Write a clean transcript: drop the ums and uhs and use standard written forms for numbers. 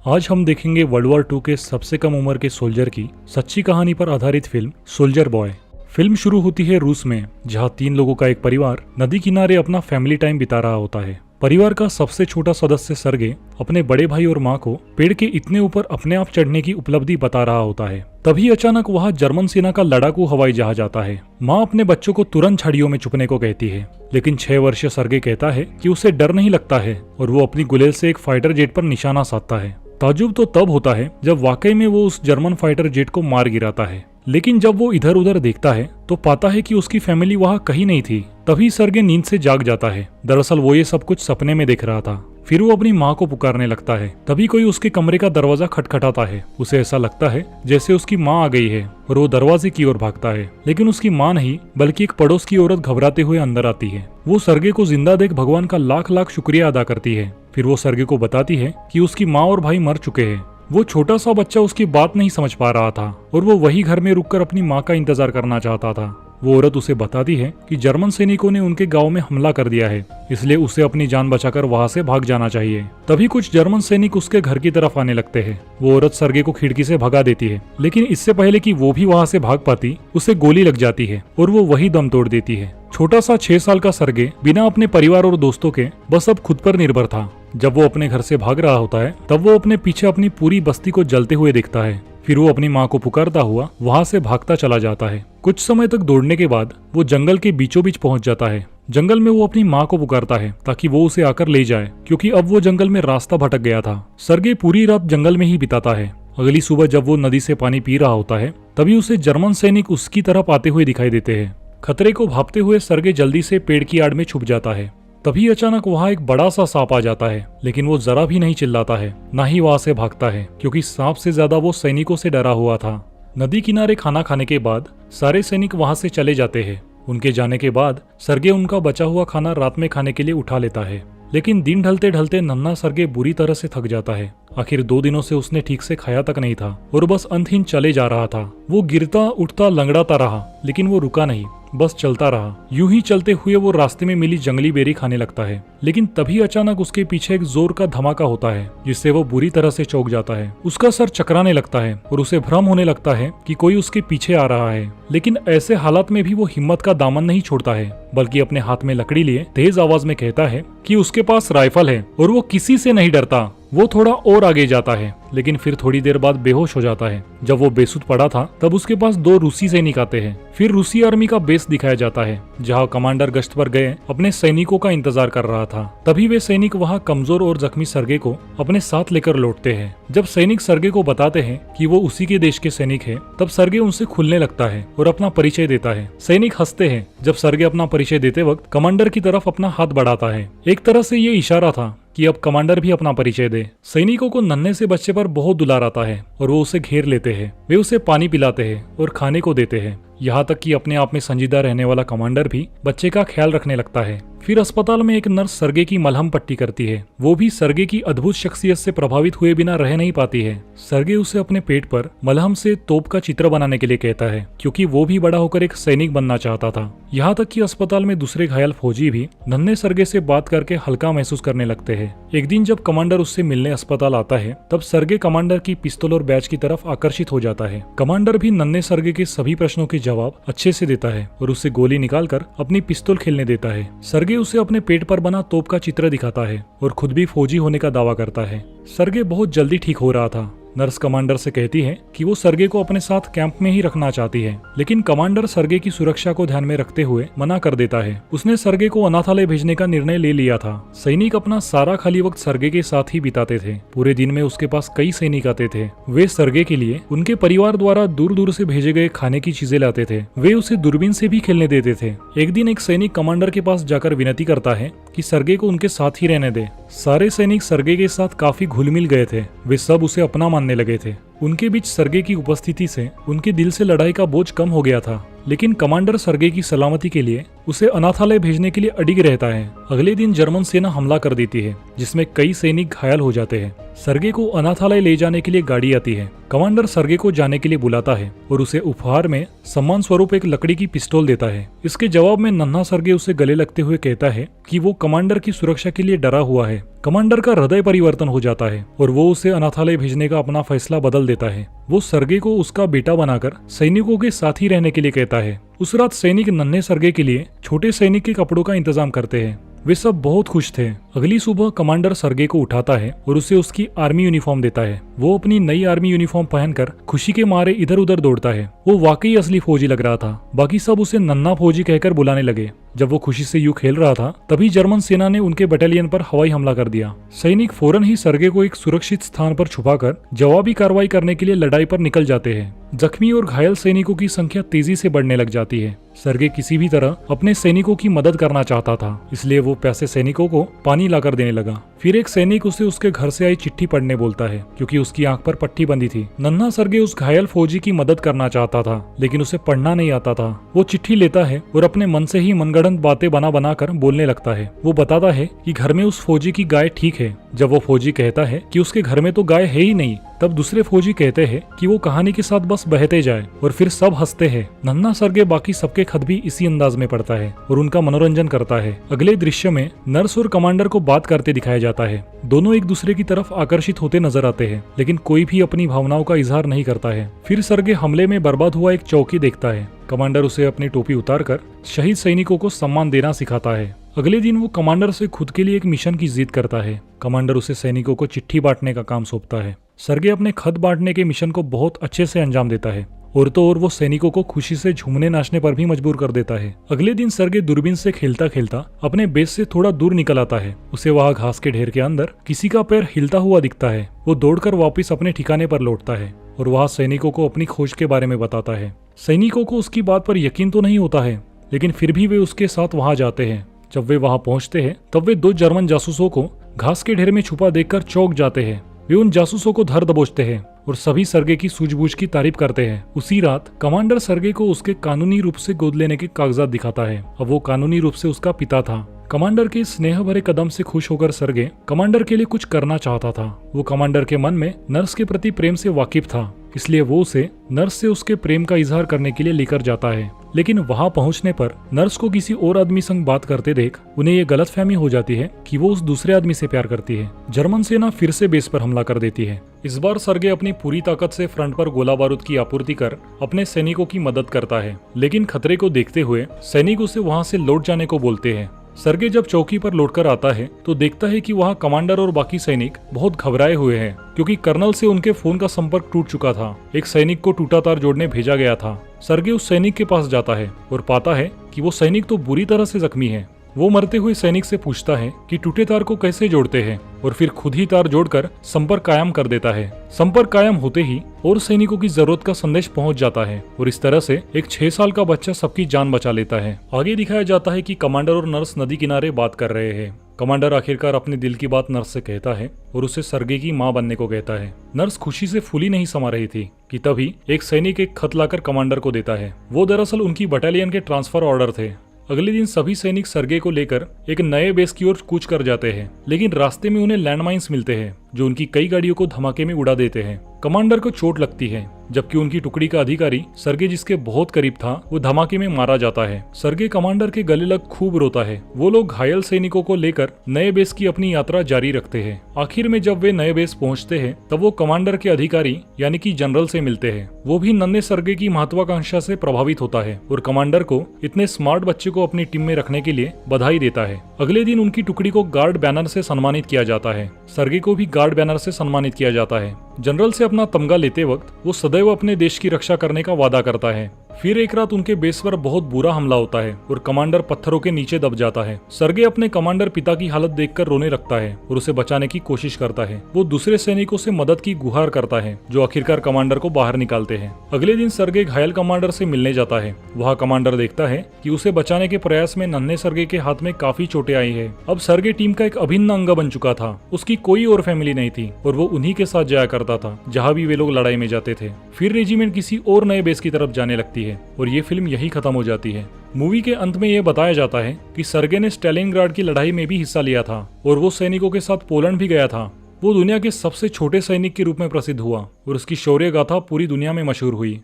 आज हम देखेंगे वर्ल्ड वॉर 2 के सबसे कम उम्र के सोल्जर की सच्ची कहानी पर आधारित फिल्म सोल्जर बॉय। फिल्म शुरू होती है रूस में, जहां 3 लोगों का एक परिवार नदी किनारे अपना फैमिली टाइम बिता रहा होता है। परिवार का सबसे छोटा सदस्य सर्गे अपने बड़े भाई और माँ को पेड़ के इतने ऊपर अपने आप चढ़ने की उपलब्धि बता रहा होता है। तभी अचानक वहाँ जर्मन सेना का लड़ाकू हवाई जहाज आता है। माँ अपने बच्चों को तुरंत झाड़ियों में छुपने को कहती है, लेकिन 6 वर्षीय सर्गे कहता है कि उसे डर नहीं लगता है और वो अपनी गुलेल से एक फाइटर जेट पर निशाना साधता है। ताजुब तो तब होता है जब वाकई में वो उस जर्मन फाइटर जेट को मार गिराता है, लेकिन जब वो इधर उधर देखता है तो पाता है कि उसकी फैमिली वहाँ कहीं नहीं थी। तभी सर्गे नींद से जाग जाता है। दरअसल वो ये सब कुछ सपने में देख रहा था। फिर वो अपनी माँ को पुकारने लगता है। तभी कोई उसके कमरे का दरवाजा खटखटाता है। उसे ऐसा लगता है जैसे उसकी माँ आ गई है और वो दरवाजे की ओर भागता है, लेकिन उसकी माँ नहीं बल्कि एक पड़ोस की औरत घबराते हुए अंदर आती है। वो सर्गे को जिंदा देख भगवान का लाख लाख शुक्रिया अदा करती है। फिर वो सर्गे को बताती है कि उसकी माँ और भाई मर चुके हैं। वो छोटा सा बच्चा उसकी बात नहीं समझ पा रहा था और वो वही घर में रुककर अपनी माँ का इंतजार करना चाहता था। वो औरत उसे बताती है कि जर्मन सैनिकों ने उनके गांव में हमला कर दिया है, इसलिए उसे अपनी जान बचाकर वहां से भाग जाना चाहिए। तभी कुछ जर्मन सैनिक उसके घर की तरफ आने लगते हैं। वो औरत सर्गे को खिड़की से भगा देती है, लेकिन इससे पहले कि वो भी वहां से भाग पाती, उसे गोली लग जाती है और वो वही दम तोड़ देती है। छोटा सा 6 साल का सर्गे बिना अपने परिवार और दोस्तों के बस अब खुद पर निर्भर था। जब वो अपने घर से भाग रहा होता है तब वो अपने पीछे अपनी पूरी बस्ती को जलते हुए देखता है। फिर वो अपनी माँ को पुकारता हुआ वहां से भागता चला जाता है। कुछ समय तक दौड़ने के बाद वो जंगल के बीचों बीच पहुंच जाता है। जंगल में वो अपनी माँ को पुकारता है ताकि वो उसे आकर ले जाए, क्योंकि अब वो जंगल में रास्ता भटक गया था। सर्गे पूरी रात जंगल में ही बिताता है। अगली सुबह जब वो नदी से पानी पी रहा होता है तभी उसे जर्मन सैनिक उसकी तरफ आते हुए दिखाई देते हैं। खतरे को भांपते हुए सर्गे जल्दी से पेड़ की आड़ में छुप जाता है। तभी अचानक वहाँ एक बड़ा सा सांप आ जाता है, लेकिन वो जरा भी नहीं चिल्लाता है, ना ही वहां से भागता है, क्योंकि सांप से ज्यादा वो सैनिकों से डरा हुआ था। नदी किनारे खाना खाने के बाद सारे सैनिक वहां से चले जाते हैं। उनके जाने के बाद सर्गे उनका बचा हुआ खाना रात में खाने के लिए उठा लेता है, लेकिन दिन ढलते ढलते नन्हा सर्गे बुरी तरह से थक जाता है। आखिर 2 दिनों से उसने ठीक से खाया तक नहीं था और बस अंतहीन चले जा रहा था। वो गिरता उठता लंगड़ाता रहा, लेकिन वो रुका नहीं, बस चलता रहा। यूं ही चलते हुए वो रास्ते में मिली जंगली बेरी खाने लगता है, लेकिन तभी अचानक उसके पीछे एक जोर का धमाका होता है, जिससे वो बुरी तरह से चौंक जाता है। उसका सर चकराने लगता है और उसे भ्रम होने लगता है कि कोई उसके पीछे आ रहा है। लेकिन ऐसे हालात में भी वो हिम्मत का दामन नहीं छोड़ता है, बल्कि अपने हाथ में लकड़ी लिए तेज आवाज में कहता है कि उसके पास राइफल है और वो किसी से नहीं डरता। वो थोड़ा और आगे जाता है, लेकिन फिर थोड़ी देर बाद बेहोश हो जाता है। जब वो बेसुध पड़ा था तब उसके पास 2 रूसी सैनिक आते हैं। फिर रूसी आर्मी का बेस दिखाया जाता है, जहां कमांडर गश्त पर गए अपने सैनिकों का इंतजार कर रहा था। तभी वे सैनिक वहां कमजोर और जख्मी सर्गे को अपने साथ लेकर लौटते हैं। जब सैनिक सर्गे को बताते हैं कि वो उसी के देश के सैनिक हैं, तब सर्गे उनसे खुलने लगता है और अपना परिचय देता है। सैनिक हंसते हैं जब सर्गे अपना परिचय देते वक्त कमांडर की तरफ अपना हाथ बढ़ाता है। एक तरह से ये इशारा था कि अब कमांडर भी अपना परिचय दे। सैनिकों को नन्हे से बच्चे पर बहुत दुलार आता है और वो उसे घेर लेते हैं। वे उसे पानी पिलाते हैं और खाने को देते हैं, यहाँ तक कि अपने आप में संजीदा रहने वाला कमांडर भी बच्चे का ख्याल रखने लगता है। फिर अस्पताल में एक नर्स सर्गे की मलहम पट्टी करती है। वो भी सर्गे की अद्भुत शख्सियत से प्रभावित हुए बिना रह नहीं पाती है। सर्गे उसे अपने पेट पर मलहम से तोप का चित्र बनाने के लिए कहता है, क्योंकि वो भी बड़ा होकर एक सैनिक बनना चाहता था। यहाँ तक कि अस्पताल में दूसरे घायल फौजी भी नन्हे सर्गे से बात करके हल्का महसूस करने लगते हैं। एक दिन जब कमांडर उससे मिलने अस्पताल आता है तब सर्गे कमांडर की पिस्तौल और बैच की तरफ आकर्षित हो जाता है। कमांडर भी नन्हे सर्गे के सभी प्रश्नों के जवाब अच्छे से देता है और उससे गोली निकालकर अपनी पिस्तौल खेलने देता है। सर्गे उसे अपने पेट पर बना तोप का चित्र दिखाता है और खुद भी फौजी होने का दावा करता है। सर्गे बहुत जल्दी ठीक हो रहा था। नर्स कमांडर से कहती है कि वो सर्गे को अपने साथ कैंप में ही रखना चाहती है, लेकिन कमांडर सर्गे की सुरक्षा को ध्यान में रखते हुए मना कर देता है। उसने सर्गे को अनाथालय भेजने का निर्णय ले लिया था। सैनिक अपना सारा खाली वक्त सर्गे के साथ ही बिताते थे। पूरे दिन में उसके पास कई सैनिक आते थे। वे सर्गे के लिए उनके परिवार द्वारा दूर दूर से भेजे गए खाने की चीजें लाते थे। वे उसे दूरबीन से भी खेलने देते थे। एक दिन एक सैनिक कमांडर के पास जाकर विनती करता है कि सर्गे को उनके साथ ही रहने दे। सारे सैनिक सर्गे के साथ काफी घुल मिल गए थे। वे सब उसे अपना मानने लगे थे। उनके बीच सर्गे की उपस्थिति से उनके दिल से लड़ाई का बोझ कम हो गया था। लेकिन कमांडर सर्गे की सलामती के लिए उसे अनाथालय भेजने के लिए अडिग रहता है। अगले दिन जर्मन सेना हमला कर देती है, जिसमें कई सैनिक घायल हो जाते हैं। सर्गे को अनाथालय ले जाने के लिए गाड़ी आती है। कमांडर सर्गे को जाने के लिए बुलाता है और उसे उपहार में सम्मान स्वरूप एक लकड़ी की पिस्तौल देता है। इसके जवाब में नन्हा सर्गे उसे गले लगते हुए कहता है कि वो कमांडर की सुरक्षा के लिए डरा हुआ है। कमांडर का हृदय परिवर्तन हो जाता है और वो उसे अनाथालय भेजने का अपना फैसला बदल देता है। वो सर्गे को उसका बेटा बनाकर सैनिकों के साथ ही रहने के लिए कहता है। उस रात सैनिक नन्हे सर्गे के लिए छोटे सैनिक के कपड़ों का इंतजाम करते हैं। वे सब बहुत खुश थे। अगली सुबह कमांडर सर्गे को उठाता है और उसे उसकी आर्मी यूनिफॉर्म देता है। वो अपनी नई आर्मी यूनिफॉर्म पहनकर खुशी के मारे इधर उधर दौड़ता है। वो वाकई असली फौजी लग रहा था। बाकी सब उसे नन्हा फौजी कहकर बुलाने लगे। जब वो खुशी से यूं खेल रहा था, तभी जर्मन सेना ने उनके बटालियन पर हवाई हमला कर दिया। सैनिक फौरन ही सर्गे को एक सुरक्षित स्थान पर छुपाकर जवाबी कार्रवाई करने के लिए लड़ाई पर निकल जाते हैं। जख्मी और घायल सैनिकों की संख्या तेजी से बढ़ने लग जाती है। सर्गे किसी भी तरह अपने सैनिकों की मदद करना चाहता था, इसलिए वो प्यासे सैनिकों को पानी लाकर देने लगा। फिर एक सैनिक उसे उसके घर से आई चिट्ठी पढ़ने बोलता है, क्योंकि उसकी आंख पर पट्टी बंधी थी। नन्हा सर्गे उस घायल फौजी की मदद करना चाहता था, लेकिन उसे पढ़ना नहीं आता था। वो चिट्ठी लेता है और अपने मन से ही मनगढ़ंत बातें बना कर बोलने लगता है। वो बताता है कि घर में उस फौजी की गाय ठीक है। जब वो फौजी कहता है कि उसके घर में तो गाय है ही नहीं, तब दूसरे फौजी कहते हैं कि वो कहानी के साथ बस बहते जाए, और फिर सब हंसते हैं। नन्हा सर्गे बाकी सबके खत भी इसी अंदाज में पढ़ता है और उनका मनोरंजन करता है। अगले दृश्य में नर्स और कमांडर को बात करते दिखाया जाता है। दोनों एक दूसरे की तरफ आकर्षित होते नजर आते हैं, लेकिन कोई भी अपनी भावनाओं का इजहार नहीं करता है। फिर सर्गे हमले में बर्बाद हुआ एक चौकी देखता है। कमांडर उसे अपनी टोपी उतारकर शहीद सैनिकों को सम्मान देना सिखाता है। अगले दिन वो कमांडर से खुद के लिए एक मिशन की जिद करता है। कमांडर उसे सैनिकों को चिट्ठी बांटने का काम सौंपता है। सर्गे अपने खत बांटने के मिशन को बहुत अच्छे से अंजाम देता है, और तो और वो सैनिकों को खुशी से झूमने नाचने पर भी मजबूर कर देता है। अगले दिन सर्गे दूरबीन से खेलता खेलता अपने बेस से थोड़ा दूर निकल आता है। उसे वहाँ घास के ढेर के अंदर किसी का पैर हिलता हुआ दिखता है। वो दौड़कर वापस अपने ठिकाने पर लौटता है और वहाँ सैनिकों को अपनी खोज के बारे में बताता है। सैनिकों को उसकी बात पर यकीन तो नहीं होता है, लेकिन फिर भी वे उसके साथ वहाँ जाते हैं। जब वे वहाँ पहुँचते हैं, तब वे 2 जर्मन जासूसों को घास के ढेर में छुपा देखकर चौंक जाते हैं। वे उन जासूसों को धर दबोचते हैं और सभी सर्गे की सूझबूझ की तारीफ करते हैं। उसी रात कमांडर सर्गे को उसके कानूनी रूप से गोद लेने के कागजात दिखाता है। अब वो कानूनी रूप से उसका पिता था। कमांडर के स्नेह भरे कदम से खुश होकर सर्गे कमांडर के लिए कुछ करना चाहता था। वो कमांडर के मन में नर्स के प्रति प्रेम से वाकिफ था, इसलिए वो उसे नर्स से उसके प्रेम का इजहार करने के लिए लेकर जाता है। लेकिन वहां पहुंचने पर नर्स को किसी और आदमी संग बात करते देख उन्हें ये गलतफहमी हो जाती है कि वो उस दूसरे आदमी से प्यार करती है। जर्मन सेना फिर से बेस पर हमला कर देती है। इस बार सर्गे अपनी पूरी ताकत से फ्रंट पर गोला बारूद की आपूर्ति कर अपने सैनिकों की मदद करता है, लेकिन खतरे को देखते हुए सैनिक उसे वहां से लौट जाने को बोलते हैं। सर्गे जब चौकी पर लौटकर आता है तो देखता है कि वहाँ कमांडर और बाकी सैनिक बहुत घबराए हुए हैं, क्योंकि कर्नल से उनके फोन का संपर्क टूट चुका था। एक सैनिक को टूटा तार जोड़ने भेजा गया था। सर्गे उस सैनिक के पास जाता है और पाता है कि वो सैनिक तो बुरी तरह से जख्मी है। वो मरते हुए सैनिक से पूछता है कि टूटे तार को कैसे जोड़ते हैं, और फिर खुद ही तार जोड़कर संपर्क कायम कर देता है। संपर्क कायम होते ही और सैनिकों की जरूरत का संदेश पहुंच जाता है, और इस तरह से एक 6 साल का बच्चा सबकी जान बचा लेता है। आगे दिखाया जाता है कि कमांडर और नर्स नदी किनारे बात कर रहे हैं। कमांडर आखिरकार अपने दिल की बात नर्स से कहता है और उसे सर्गे की मां बनने को कहता है। नर्स खुशी से फूली नहीं समा रही थी कि तभी एक सैनिक एक खत लाकर कमांडर को देता है। वो दरअसल उनकी बटालियन के ट्रांसफर ऑर्डर थे। अगले दिन सभी सैनिक सर्गे को लेकर एक नए बेस की ओर कूच कर जाते हैं, लेकिन रास्ते में उन्हें लैंडमाइंस मिलते हैं जो उनकी कई गाड़ियों को धमाके में उड़ा देते हैं। कमांडर को चोट लगती है, जबकि उनकी टुकड़ी का अधिकारी सर्गे जिसके बहुत करीब था वो धमाके में मारा जाता है। सर्गे कमांडर के गले लग खूब रोता है। वो लोग घायल सैनिकों को लेकर नए बेस की अपनी यात्रा जारी रखते हैं। आखिर में जब वे नए बेस पहुंचते हैं तब वो कमांडर के अधिकारी यानी कि जनरल से मिलते हैं। वो भी नन्हे सर्गे की महत्वाकांक्षा से प्रभावित होता है और कमांडर को इतने स्मार्ट बच्चे को अपनी टीम में रखने के लिए बधाई देता है। अगले दिन उनकी टुकड़ी को गार्ड बैनर से सम्मानित किया जाता है। सर्गे को भी गार्ड बैनर से सम्मानित किया जाता है। जनरल से अपना तमगा लेते वक्त वो सदैव अपने देश की रक्षा करने का वादा करता है। फिर एक रात उनके बेस पर बहुत बुरा हमला होता है और कमांडर पत्थरों के नीचे दब जाता है। सर्गे अपने कमांडर पिता की हालत देखकर रोने लगता है और उसे बचाने की कोशिश करता है। वो दूसरे सैनिकों से मदद की गुहार करता है, जो आखिरकार कमांडर को बाहर निकालते हैं। अगले दिन सर्गे घायल कमांडर से मिलने जाता है। वहाँ कमांडर देखता है कि उसे बचाने के प्रयास में नन्हे सर्गे के हाथ में काफी चोटें आई है। अब सर्गे टीम का एक अभिन्न अंग बन चुका था। उसकी कोई और फैमिली नहीं थी और वो उन्हीं के साथ जाया करता करता था जहाँ भी वे लोग लड़ाई में जाते थे। फिर रेजिमेंट किसी और नए बेस की तरफ जाने लगती है और ये फिल्म यही खत्म हो जाती है। मूवी के अंत में यह बताया जाता है कि सर्गे ने स्टालिनग्राड की लड़ाई में भी हिस्सा लिया था और वो सैनिकों के साथ पोलैंड भी गया था। वो दुनिया के सबसे छोटे सैनिक के रूप में प्रसिद्ध हुआ और उसकी शौर्य गाथा पूरी दुनिया में मशहूर हुई।